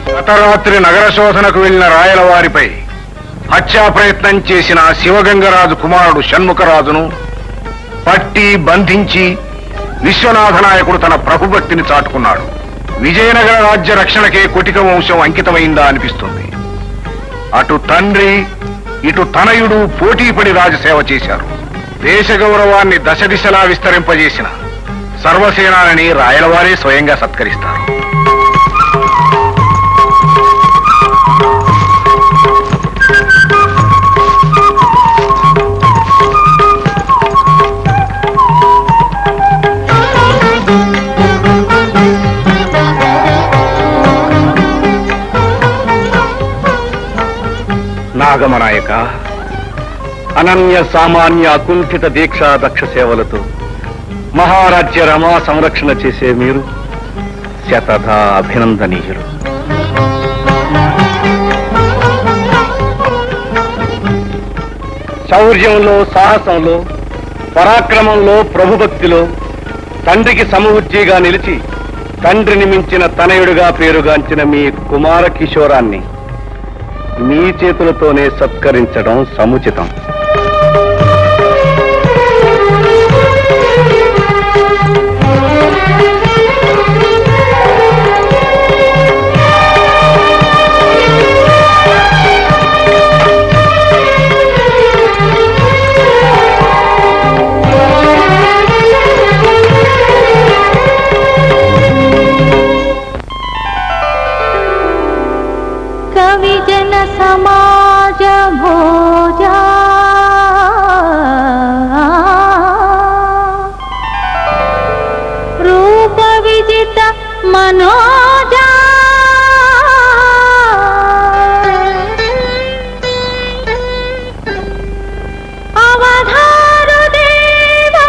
గత రాత్రి నగర శోధనకు వెళ్లిన రాయల వారిపై హత్యా ప్రయత్నం చేసిన శివగంగరాజు కుమారుడు షణ్ముఖరాజును పట్టి బంధించి విశ్వనాథ నాయకుడు తన ప్రభుభక్తిని చాటుకున్నాడు. విజయనగర రాజ్య రక్షణకే కొటిక వంశం అంకితమైందా అనిపిస్తుంది. అటు తండ్రి ఇటు తనయుడు పోటీపడి రాజసేవ చేశారు. దేశ గౌరవాన్ని దశ దిశలా విస్తరింపజేసిన సర్వసేనాని రాయలవారే స్వయంగా సత్కరిస్తారు. నాగమనాయక, అనన్య సామాన్య అకుంఠిత దీక్షా దక్ష సేవలతో మహారాజ్య రమా సంరక్షణ చేసే మీరు శతధా అభినందనీయులు. శౌర్యంలో, సాహసంలో, పరాక్రమంలో, ప్రభుభక్తిలో తండ్రికి సమవుజ్జిగా నిలిచి తండ్రిని మించిన తనయుడిగా పేరుగాంచిన మీ కుమార కిషోరాన్ని మీ చేతులతోనే సత్కరించడం సముచితం. కవిజన సమాజ భోజా రూప విజిత మనోజా అవధారు దేవా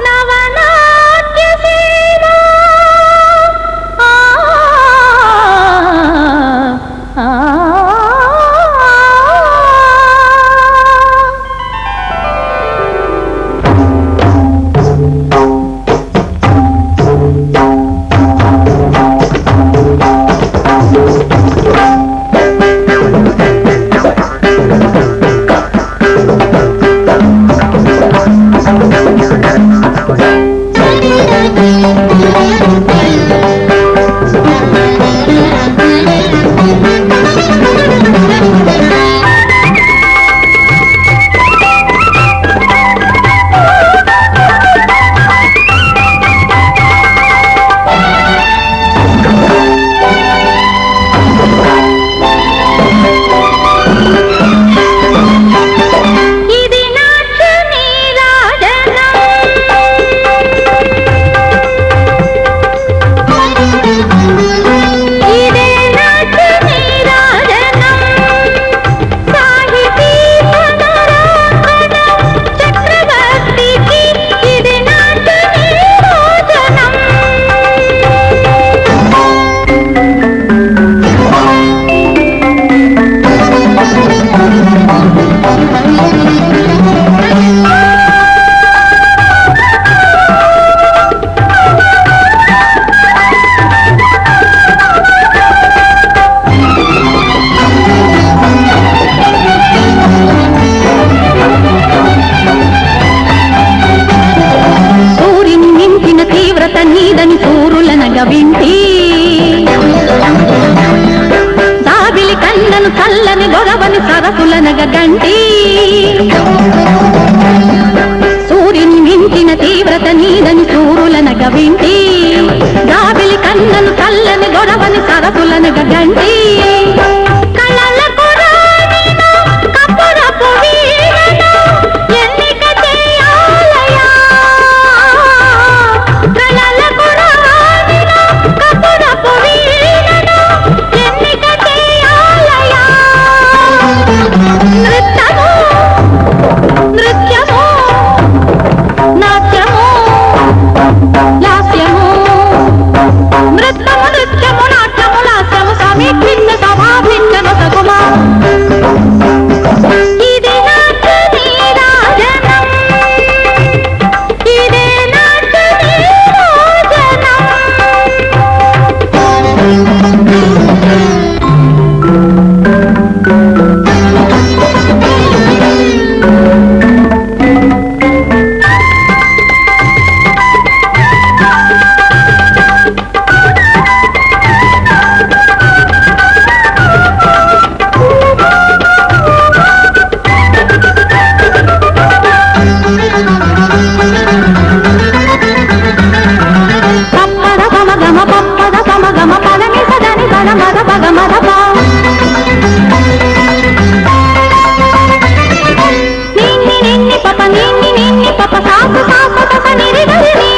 నవనాట్య సేవా నీదని సూరులనగ వింటి దాబిలి కళ్ళను చల్లని గొడవని సరసులనగ గంటి సూర్యుని మించిన తీవ్రత నీదని సూరులనగ వింటి దాబిలి కళ్ళను చల్లని గొడవని సరసులనగ గంటి నృత్యము నాట్యము లాస్యము సమీకృత సభాభి మద పగ మద పా నిన్ని నిన్ని పప నిన్ని నిన్ని పప సాసు సాసు పప నిరి గరి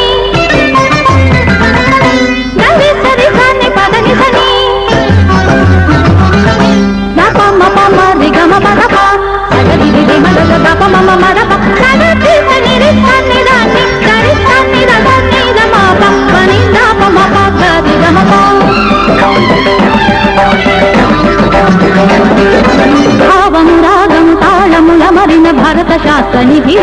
గరి సరి సని పద ని సని దప మప మరి గమ పద పా సగరి రి మద దప మమ మద ప సగరి సని రి సని దని గరి సని దని గమ ప పని దప మప గరి గమ ప భావము రాగము తాళముల మరిన భారత శాస్త్ర నిధి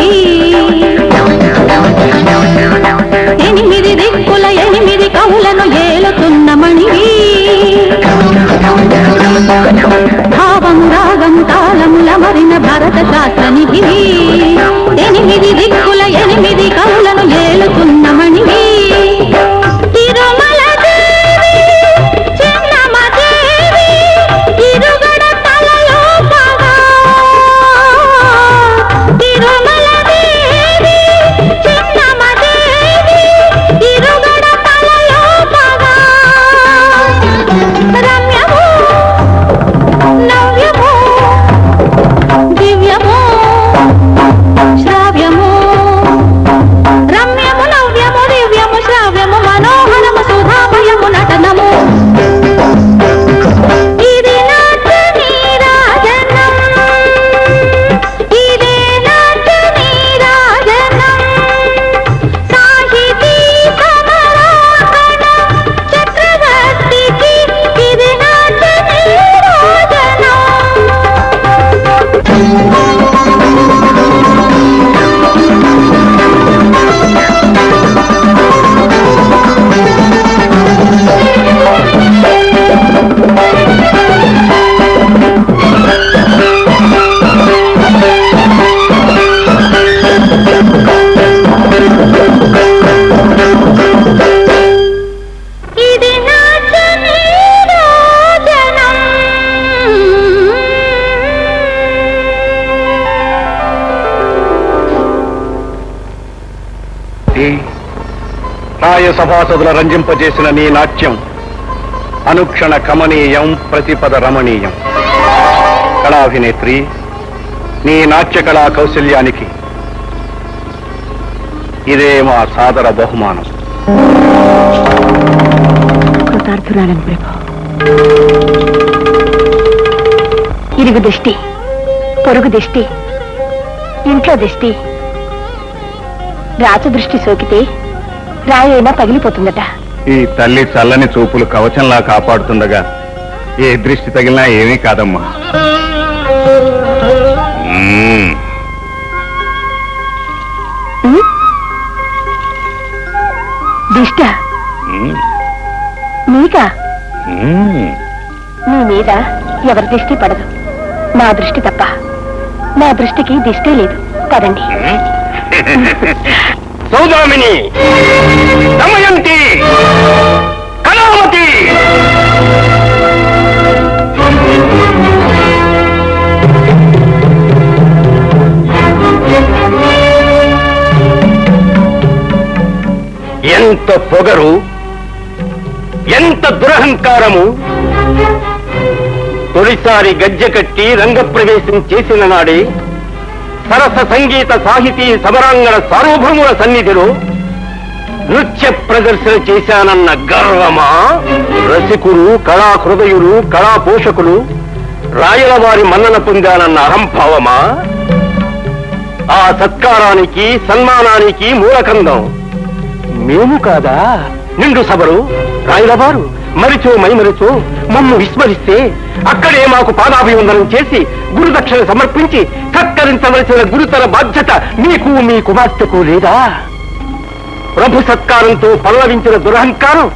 ఎనిమిది దిక్కుల ఎనిమిది కవులను ఏలుతున్న మణివి భావము రాగము తాళముల మరిన భారత శాస్త్ర నిధి ఎనిమిది దిక్కుల ఎనిమిది కవులను ఏలుతున్న మణివి తిరుమల దేవి చిన్నమ్మ దేవి తిరుగడ తలలో పగా తిరుమల దేవి చిన్నమ్మ దేవి తిరుగడ తలలో పగా రమ్యము నవ్యము దివ్యము శ్రావ్యము రమ్యము నవ్యము దివ్యము శ్రావ్యము మనోహరము సుధామయము నటనము ఇది నాట్య నీరాజనం ఇదే నాట్య నీరాజనం సాహితీ సమరాంగణ చక్రవర్తికి ఇది నాట్య నీరాజనం ఇది నాట్య నీరాజనం రాయ సభాసదుల రంజింపజేసిన నీ నాట్యం అనుక్షణ కమనీయం ప్రతిపద రమణీయం. కళాభినేత్రి, నీ నాట్య కళా కౌశల్యానికి ఇదే మా సాదర బహుమానం. కృతార్థురాలను ప్రభు. ఇరుగు దిష్టి, పొరుగు దిష్టి, ఇంట్లో దిష్టి, రాచ దృష్టి సోకితే రాయి అయినా పగిలిపోతుందట. ఈ తల్లి చల్లని చూపులు కవచంలా కాపాడుతుండగా ఏ దృష్టి తగిలినా ఏమీ కాదమ్మా. దిష్ట నీకా? నీ మీద ఎవరి దృష్టి పడదు, నా దృష్టి తప్ప. నా దృష్టికి దిష్టే లేదు. పదండి. సౌదామిని, దమయంతి, కళావతి, ఎంత పొగరు, ఎంత దురహంకారము! తొలిసారి గజ్జె కట్టి రంగప్రవేశం చేసిన నాడే సరస సంగీత సాహితీ సమరాంగణ సార్వభౌముల సన్నిధిలో నృత్య ప్రదర్శన చేశానన్న గర్వమా? రసికులు, కళా హృదయులు, కళా పోషకులు రాయల వారి మన్నన పొందానన్న అహంభావమా? ఆ సత్కారానికి, సన్మానానికి మూలకందం మేము కాదా? నిండు సభలు రాయలవారు మరిచో మైమరిచో మమ్ము విస్మరిస్తే అక్కడే మాకు పాదాభివందనం చేసి గురుదక్షిణ సమర్పించి సత్కరించవలసిన గురుతర బాధ్యత మీకు, మీ కుమార్తెకు లేదా? ప్రభు సత్కారంతో పల్లవించిన దురహంకారం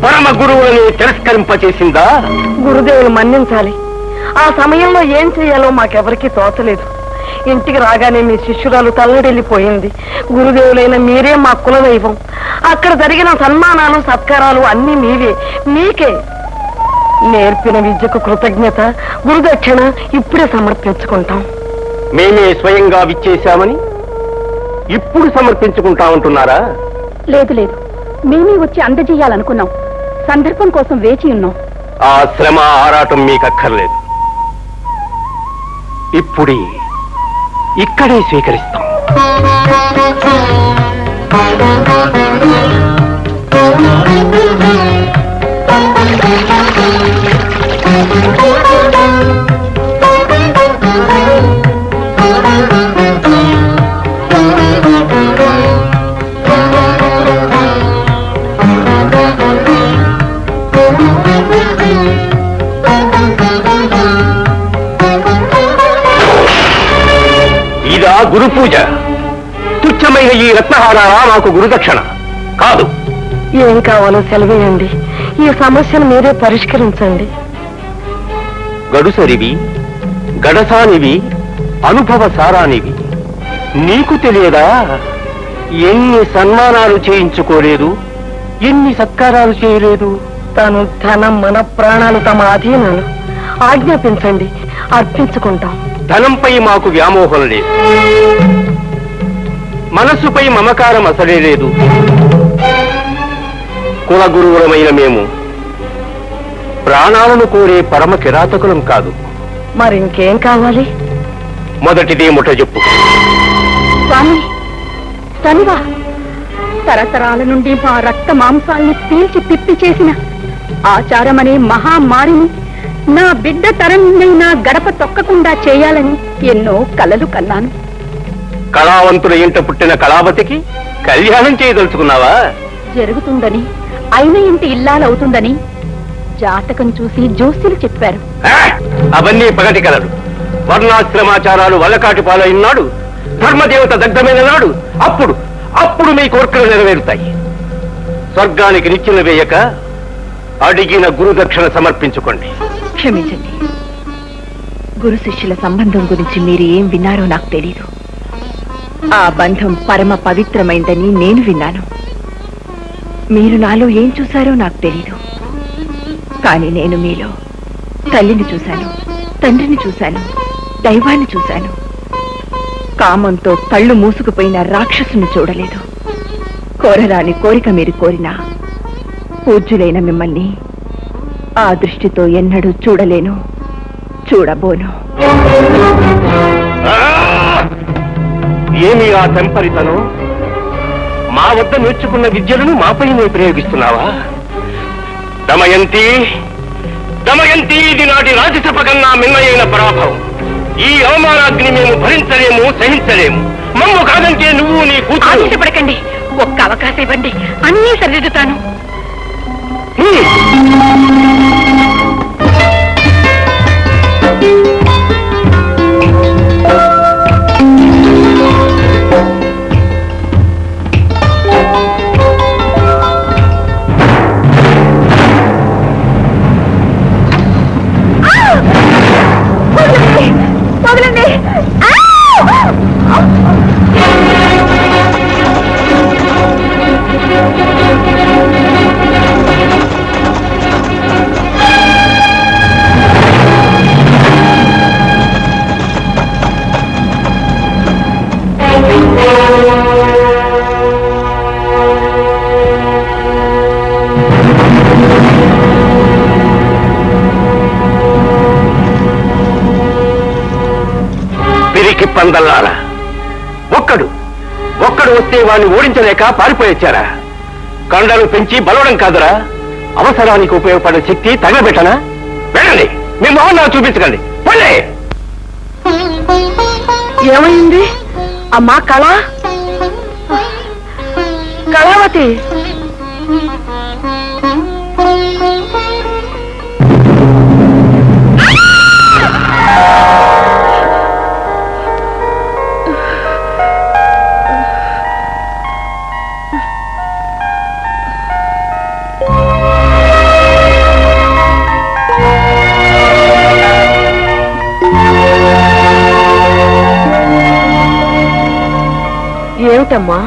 పరమ గురువులని తిరస్కరింపచేసిందా? గురుదేవులు మన్నించాలి. ఆ సమయంలో ఏం చేయాలో మాకెవరికీ తోచలేదు. ఇంటికి రాగానే మీ శిష్యురాలు తల్లడిల్లిపోయింది. గురుదేవులైన మీరే మా కులదైవం. అక్కడ జరిగిన సన్మానాలు, సత్కారాలు అన్నీ మీవే, మీకే. నేర్పిన విద్యకు కృతజ్ఞత, గురుదక్షిణ ఇప్పుడే సమర్పించుకుంటాం. మేమే స్వయంగా విచ్చేశామని ఇప్పుడు సమర్పించుకుంటామంటున్నారా? లేదు లేదు, మేమే వచ్చి అందజేయాలనుకున్నాం. సందర్భం కోసం వేచి ఉన్నాం. ఆ శ్రమ ఆరాటం మీకక్కర్లేదు. ఇప్పుడే ఇక్కడే స్వీకరిస్తాం. ఇదా గురు పూజ? తుచ్చమైన ఈ రత్నహారాలా మాకు గురుదక్షిణ కాదు. ఏం కావాలో సెలవేయండి. ఈ సమస్యను మీరే పరిష్కరించండి. గడుసరివి, గడసానివి, అనుభవ సారానివి. నీకు తెలియదా ఎన్ని సన్మానాలు చేయించుకోలేదు, ఎన్ని సత్కారాలు చేయలేదు. తను ధనం మన ప్రాణాలు తమ అధీనాలు. ఆజ్ఞాపించండి, అర్పించుకుంటాం. ధనంపై మాకు వ్యామోహం లేదు, మనస్సుపై మమకారం అసలే లేదు. కులగురువులమైన మేము ప్రాణాలను కోరే పరమ కిరాతకులం కాదు. మరింకేం కావాలి? మొదటిదే ముఠ చెప్పు. స్వామి, తనువా తరతరాల నుండి మా రక్త మాంసాల్ని పీల్చి పిప్పి చేసిన ఆచారమనే మహామారిని నా బిడ్డ తరంనైనా గడప తొక్కకుండా చేయాలని ఎన్నో కలలు కన్నాను. కళావంతుల ఇంట పుట్టిన కళావతికి కళ్యాణం చేయదలుచుకున్నావా? జరుగుతుందని, అయిన ఇంటి ఇల్లాలవుతుందని జాతకం చూసి జోస్యులు చెప్పారు. అవన్నీ పగటి కలలు. వర్ణాశ్రమాచారాలు వల్లకాటి పాలైనాడు, ధర్మదేవత దగ్ధమైన నాడు అప్పుడు మీ కోర్కెలు నెరవేరుతాయి. స్వర్గానికి నిచ్చెన వేయక అడిగిన గురుదక్షిణ సమర్పించుకోండి. క్షమించండి, గురు శిష్యుల సంబంధం గురించి మీరు ఏం విన్నారో నాకు తెలీదు. ఆ బంధం పరమ పవిత్రమైందని నేను విన్నాను. మీరు నాలో ఏం చూశారో నాకు తెలీదు. కానీ నేను మీలో తల్లిని చూశాను, తండ్రిని చూశాను, దైవాన్ని చూశాను. కామంతో కళ్ళు మూసుకుపోయిన రాక్షసుని చూడలేదు. కోరరాని కోరిక మీరు కోరినా పూజ్యులైన మిమ్మల్ని ఆ దృష్టితో ఎన్నడూ చూడలేను, చూడబోను. ఏమి ఆ తెంపరితనం? మా వద్ద నేర్చుకున్న విద్యలను మాపైనే ప్రయోగిస్తున్నావా? దమయంతి, ఇది నాటి రాజసభ కన్నా మిన్నయైన పరాభవం. ఈ అవమానాగ్ని మేము భరించలేము, సహించలేము. మమ్ము కాదంటే నువ్వు నీ కూతురు. ఆశపడకండి, ఒక్క అవకాశం ఇవ్వండి, అన్నీ సరిదిద్దుతాను. పందల్లారా, ఒక్కడు వస్తే వాడిని ఓడించలేక పారిపోయొచ్చారా? కండలు పెంచి బలవడం కాదురా, అవసరానికి ఉపయోగపడే శక్తి తగలబెట్టనా? వెళ్ళండి, మీ మొహం నాకు చూపించకండి. వెళ్ళే. ఏమైంది అమ్మా? కళావతి, ఏమిటమ్మా?